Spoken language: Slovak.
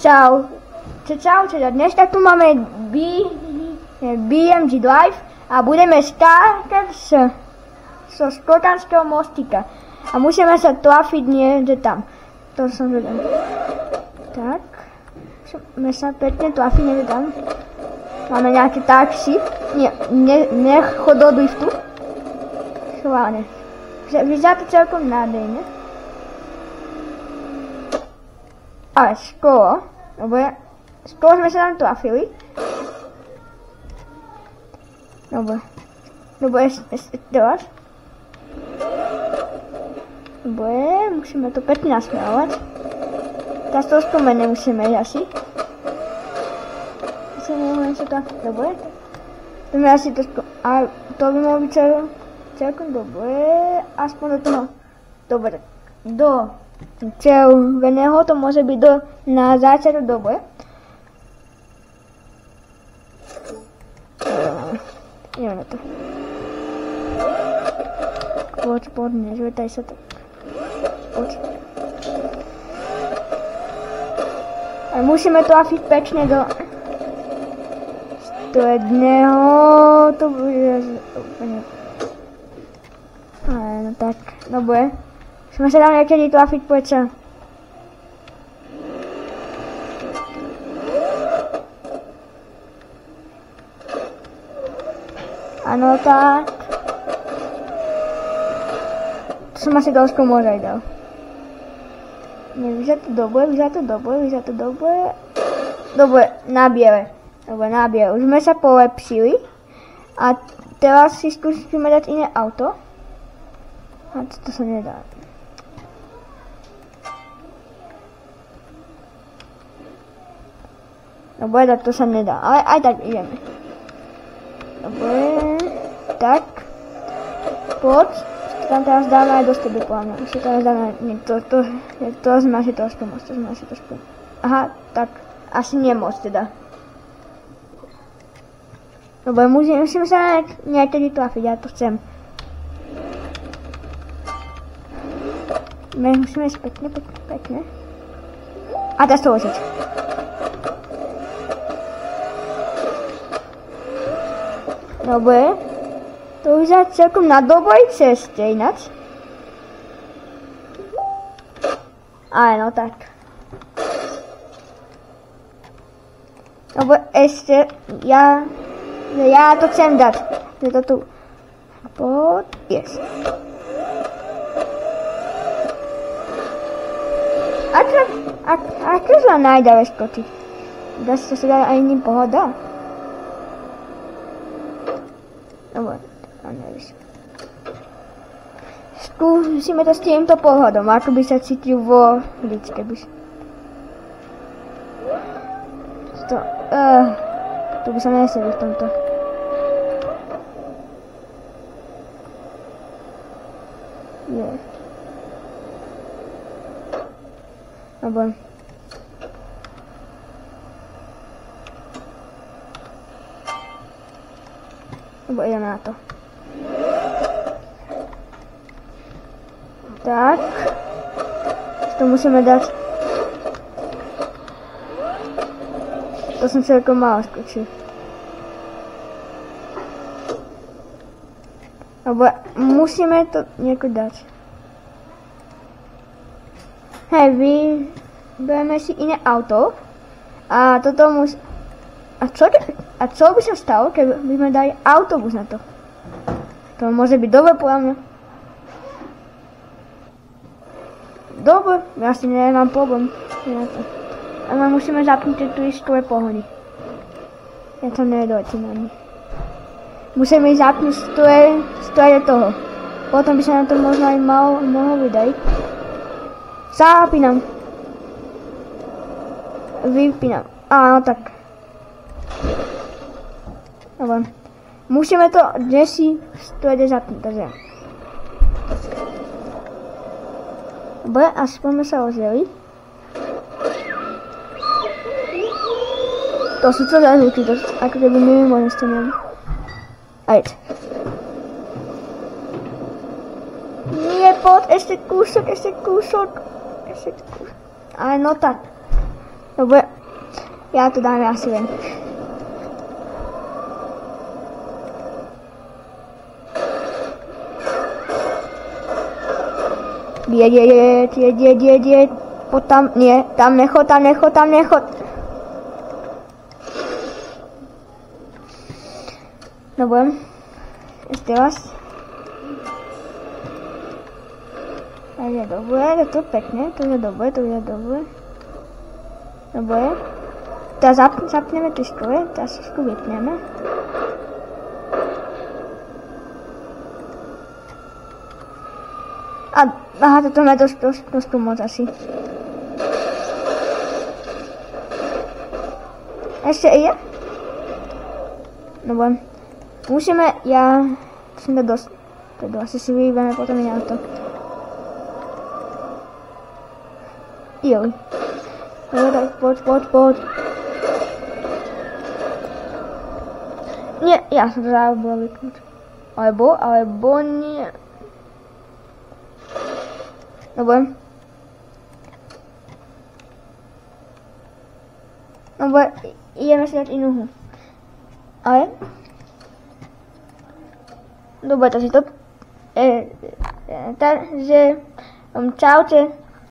Čau. Dnes tak tu máme BMG Drive a budeme skákať zo skokanského mostíka. A musíme sa trafiť niekde tam. To som vedel. Tak. Musíme sa pekne trafiť niekde tam. Máme nejaké taxi. Nech chod do driftu. Schválne. Vyzerá to celkom nádejne. Ale skoro. Skoro sme sa tam trafili. Dobre, teraz. Dobre, musíme to pekne nasmerovať. Teraz to spomeň nemusíme ísť asi. Musíme sa trafiť, dobre. Ideme asi to ale to by mohlo byť celkom dobre. Aspoň do toho. Dobre, do červeného to môže byť na začiatok dobre. Ideme na to. Poď, nezvetaj sa tak. Poď. A musíme trafiť pekne do stredného. To bude úplne. No tak, dobre. Musíme sa tam niekedy trafiť, poď sa. Áno, tak. To som asi dosť môže aj dal. Vyzerá to dobre. Dobre, na biele. Už sme sa polepšili. A teraz si skúsime dať iné auto. A to sa nedá. Dobre, tak to sa nedá. Ale aj tak ideme. Dobre, tak. Poď. Tam teraz dáme aj do stebe plánu. Ešte teraz dáme, to sme asi trošku moc, Aha, tak, asi nie moc teda. Dobre, musíme sa niekedy trafiť, ja to chcem. Musíme ísť pekne. A teraz to ložiť. Dobre. To už je celkom na dobrej ceste ináč. Áno, tak. Dobre, ešte, ja to chcem dať. Je to tu. Poď, yes. Ako sa najda veskočiť? Dá sa dá aj ním pohoda? Dobre. Skúsime to s týmto pohľadom, ako by sa cítil vo ličke. Tu by sa nesedel v tomto. Dobre. Dobre, ideme na to. Tak. To musíme dať. To som celkom málo skočil. Dobre, musíme to nejako dať. Hej, vybereme si iné auto. A toto musí. A čo by sa stalo, keby sme dali autobus na to? To môže byť dobre podľa mňa. Dobre, ja si nemám problém. Ale musíme zapnúť tu istové pohody. Ja to nedojde na ne. Musíme zapnúť stroje toho. Potom by sa nám to možno aj mohlo vydať. Zapínam. Vypínam. Áno, tak. Dobre. Musíme to desi stroje zapnúť, takže. Dobre, aspoň sme sa ozreli. To sú celé zvuky, ako keby mimo to neviem. Ajď. Nie, poď, ešte kúsok. Ale no tak. Dobre, ja to dám asi ven. Jeď. Poď tam, nie, tam nechod. Dobre, ešte raz. To je dobre, to je pekne, to je dobre. Dobre. Teraz zapneme tie stroje, teraz trošku vypneme. Aha, toto má dosť moc asi. Ešte je? Dobre. Musíme, som to dosť. Teda asi si vyjbeme potom na to. Joj. Dobre, poď. Nie, ja som to zabudol vypnúť. Alebo nie. Dobre, ideme si dať inú hru. Ale? Dobre, takže čaute.